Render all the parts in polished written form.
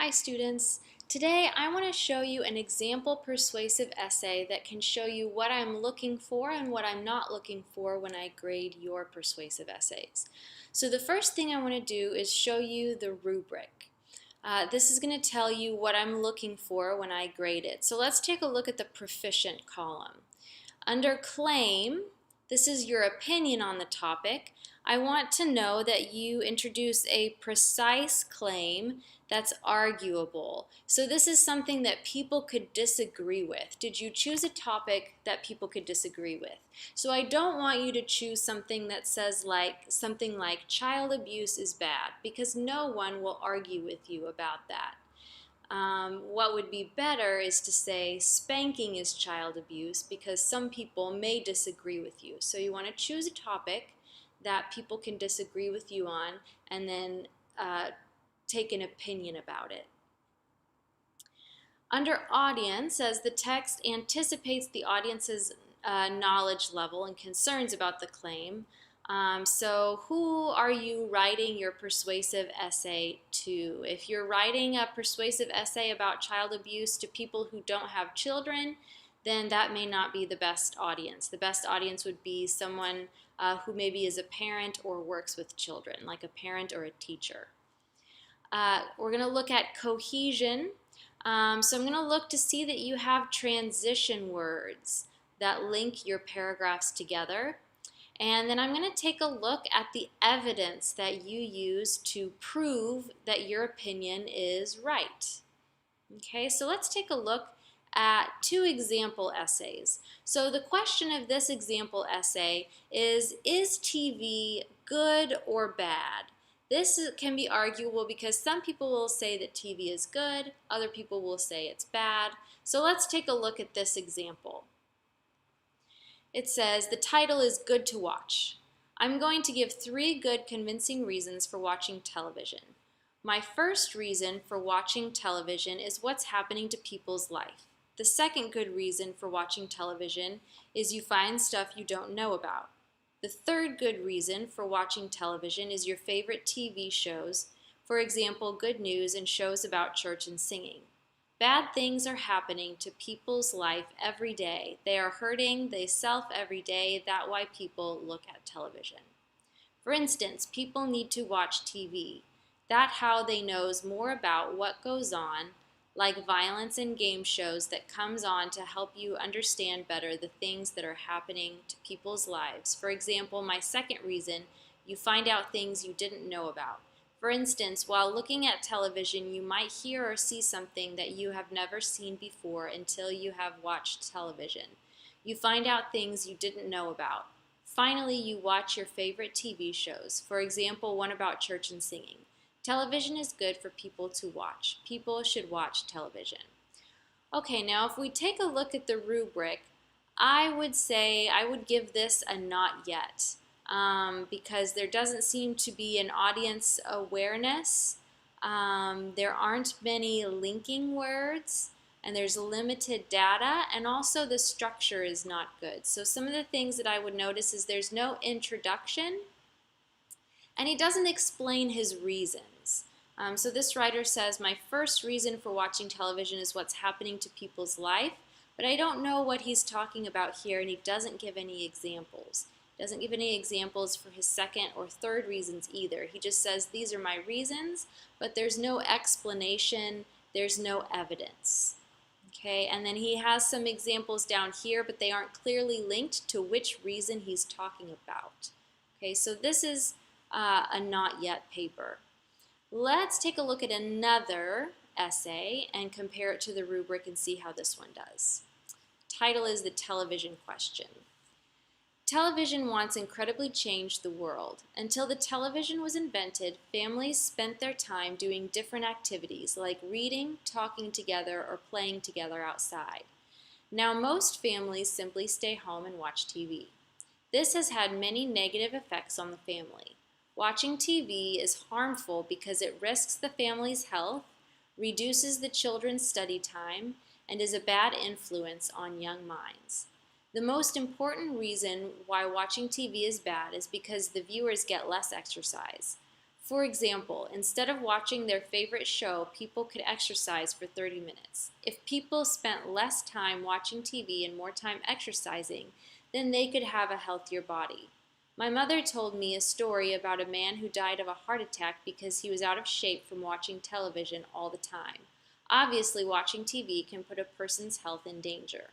Hi students. Today I want to show you an example persuasive essay that can show you what I'm looking for and what I'm not looking for when I grade your persuasive essays. So the first thing I want to do is show you the rubric. This is going to tell you what I'm looking for when I grade it. So let's take a look at the proficient column. Under claim, this is your opinion on the topic. I want to know that you introduce a precise claim that's arguable. So this is something that people could disagree with. Did you choose a topic that people could disagree with? So I don't want you to choose something that says something like child abuse is bad, because no one will argue with you about that. What would be better is to say spanking is child abuse, because some people may disagree with you. So you want to choose a topic that people can disagree with you on and then take an opinion about it. Under audience, as the text anticipates the audience's knowledge level and concerns about the claim, so who are you writing your persuasive essay to? If you're writing a persuasive essay about child abuse to people who don't have children, then that may not be the best audience. The best audience would be someone who maybe is a parent or works with children, like a parent or a teacher. We're going to look at cohesion. So I'm going to look to see that you have transition words that link your paragraphs together. And then I'm going to take a look at the evidence that you use to prove that your opinion is right. Okay, so let's take a look at two example essays. So the question of this example essay is TV good or bad? This can be arguable because some people will say that TV is good, other people will say it's bad. So let's take a look at this example. It says the title is Good to Watch. I'm going to give 3 good convincing reasons for watching television. My first reason for watching television is what's happening to people's life. The second good reason for watching television is you find stuff you don't know about. The third good reason for watching television is your favorite TV shows, for example, Good News and shows about church and singing. Bad things are happening to people's life every day. They are hurting themselves every day. That's why people look at television. For instance, people need to watch TV. That's how they knows more about what goes on, like violence and game shows that comes on to help you understand better the things that are happening to people's lives. For example, my second reason, you find out things you didn't know about. For instance, while looking at television, you might hear or see something that you have never seen before until you have watched television. You find out things you didn't know about. Finally, you watch your favorite TV shows, for example, one about church and singing. Television is good for people to watch. People should watch television. Okay, now if we take a look at the rubric, I would give this a not yet. Because there doesn't seem to be an audience awareness. There aren't many linking words, and there's limited data, and also the structure is not good. So some of the things that I would notice is there's no introduction, and he doesn't explain his reasons. So this writer says, my first reason for watching television is what's happening to people's life, but I don't know what he's talking about here, and he doesn't give any examples. Doesn't give any examples for his second or third reasons either. He just says these are my reasons, but there's no explanation, there's no evidence. Okay, and then he has some examples down here, but they aren't clearly linked to which reason he's talking about. Okay, so this is a not yet paper. Let's take a look at another essay and compare it to the rubric and see how this one does. Title is The Television Question. Television once incredibly changed the world. Until the television was invented, families spent their time doing different activities like reading, talking together, or playing together outside. Now most families simply stay home and watch TV. This has had many negative effects on the family. Watching TV is harmful because it risks the family's health, reduces the children's study time, and is a bad influence on young minds. The most important reason why watching TV is bad is because the viewers get less exercise. For example, instead of watching their favorite show, people could exercise for 30 minutes. If people spent less time watching TV and more time exercising, then they could have a healthier body. My mother told me a story about a man who died of a heart attack because he was out of shape from watching television all the time. Obviously, watching TV can put a person's health in danger.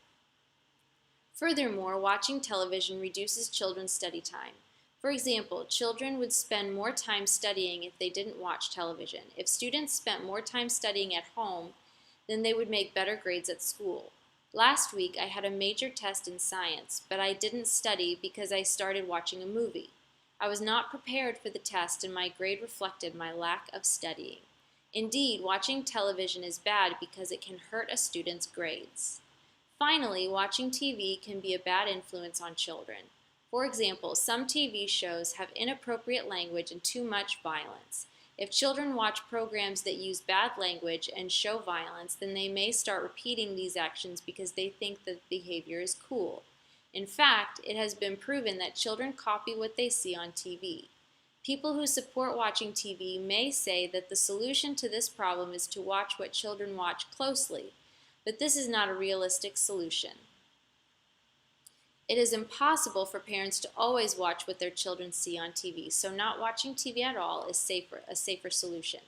Furthermore, watching television reduces children's study time. For example, children would spend more time studying if they didn't watch television. If students spent more time studying at home, then they would make better grades at school. Last week, I had a major test in science, but I didn't study because I started watching a movie. I was not prepared for the test, and my grade reflected my lack of studying. Indeed, watching television is bad because it can hurt a student's grades. Finally, watching TV can be a bad influence on children. For example, some TV shows have inappropriate language and too much violence. If children watch programs that use bad language and show violence, then they may start repeating these actions because they think the behavior is cool. In fact, it has been proven that children copy what they see on TV. People who support watching TV may say that the solution to this problem is to watch what children watch closely, but this is not a realistic solution. It is impossible for parents to always watch what their children see on TV, so not watching TV at all is a safer solution.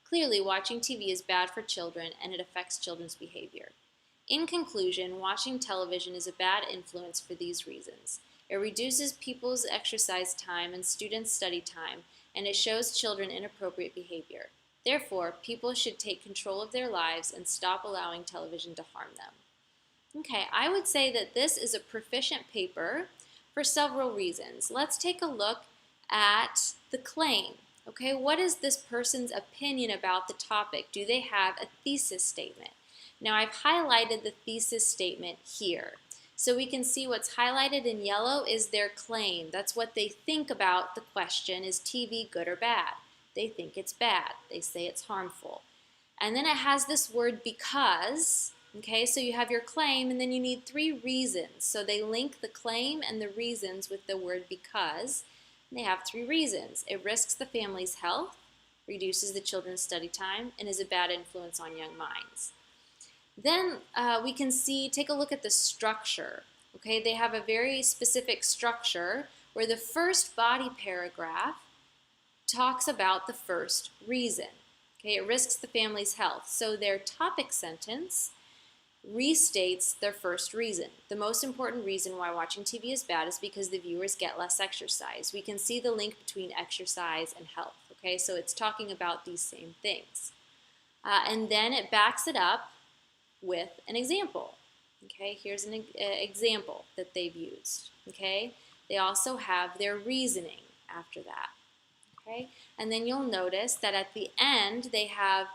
Clearly, watching TV is bad for children and it affects children's behavior. In conclusion, watching television is a bad influence for these reasons. It reduces people's exercise time and students' study time, and it shows children inappropriate behavior. Therefore, people should take control of their lives and stop allowing television to harm them. Okay, I would say that this is a proficient paper for several reasons. Let's take a look at the claim. Okay, what is this person's opinion about the topic? Do they have a thesis statement? Now, I've highlighted the thesis statement here. So we can see what's highlighted in yellow is their claim. That's what they think about the question, is TV good or bad? They think it's bad. They say it's harmful. And then it has this word because. Okay, so you have your claim and then you need 3 reasons. So they link the claim and the reasons with the word because. And they have 3 reasons. It risks the family's health, reduces the children's study time, and is a bad influence on young minds. Then we can take a look at the structure. Okay, they have a very specific structure where the first body paragraph talks about the first reason. Okay, it risks the family's health. So their topic sentence restates their first reason. The most important reason why watching TV is bad is because the viewers get less exercise. We can see the link between exercise and health. Okay, so it's talking about these same things. And then it backs it up with an example. Okay, here's an example that they've used. Okay, they also have their reasoning after that. Okay, and then you'll notice that at the end they have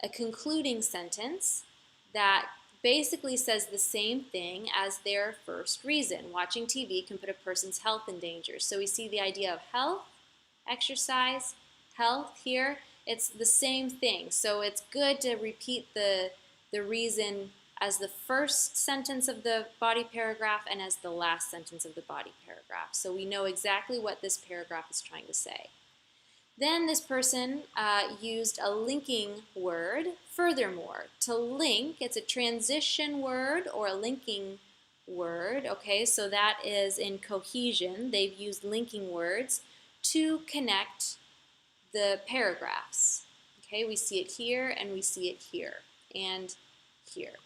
a concluding sentence that basically says the same thing as their first reason. Watching TV can put a person's health in danger. So we see the idea of health, exercise, health here. It's the same thing. So it's good to repeat the reason as the first sentence of the body paragraph and as the last sentence of the body paragraph. So we know exactly what this paragraph is trying to say. Then this person used a linking word, furthermore. To link, it's a transition word or a linking word, okay? So that is in cohesion. They've used linking words to connect the paragraphs. Okay, we see it here and we see it here and here.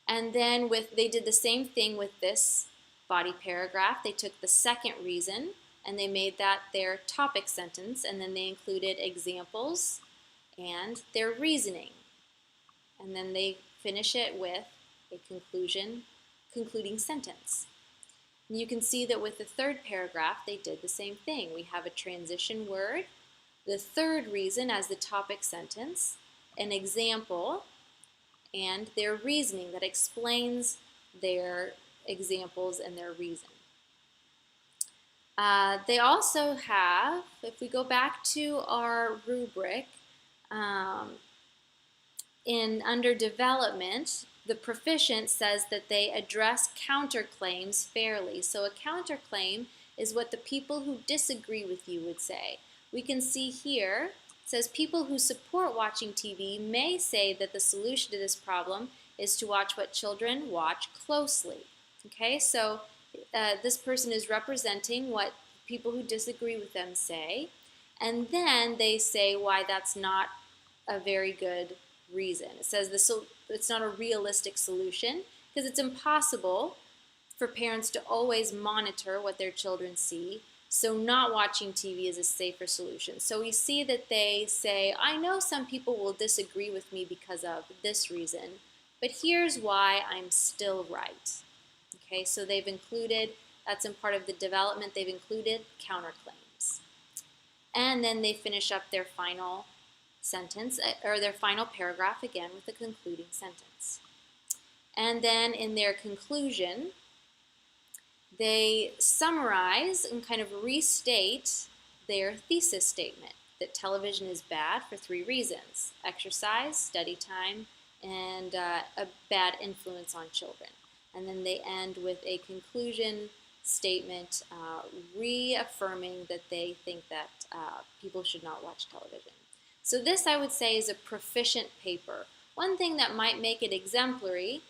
And then they did the same thing with this body paragraph. They took the second reason and they made that their topic sentence, and then they included examples and their reasoning. And then they finish it with a concluding sentence. And you can see that with the third paragraph, they did the same thing. We have a transition word, the third reason as the topic sentence, an example, and their reasoning that explains their examples and their reason. They also have, if we go back to our rubric, under development, the proficient says that they address counterclaims fairly. So a counterclaim is what the people who disagree with you would say. we can see here, it says people who support watching TV may say that the solution to this problem is to watch what children watch closely. Okay, so this person is representing what people who disagree with them say, and then they say why that's not a very good reason. It says it's not a realistic solution because it's impossible for parents to always monitor what their children see. So not watching TV is a safer solution. So we see that they say, I know some people will disagree with me because of this reason, but here's why I'm still right. Okay, so they've included, that's in part of the development, they've included counterclaims. And then they finish up their final sentence, or their final paragraph again with a concluding sentence. And then in their conclusion, they summarize and kind of restate their thesis statement that television is bad for 3 reasons: exercise, study time, and a bad influence on children. And then they end with a conclusion statement reaffirming that they think that people should not watch television. So this, I would say, is a proficient paper. One thing that might make it exemplary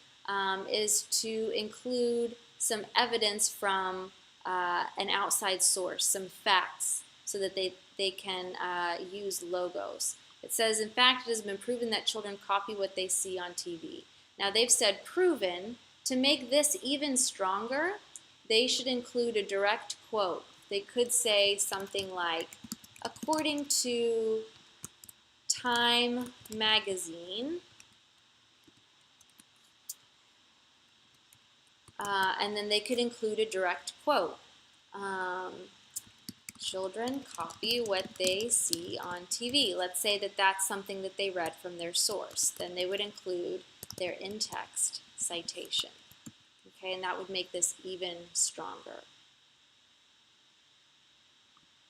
is to include some evidence from an outside source, some facts, so that they can use logos. It says, in fact, it has been proven that children copy what they see on TV. Now, they've said proven. To make this even stronger, they should include a direct quote. They could say something like, according to Time magazine, and then they could include a direct quote. Children copy what they see on TV. Let's say that that's something that they read from their source. Then they would include their in-text citation. Okay, and that would make this even stronger.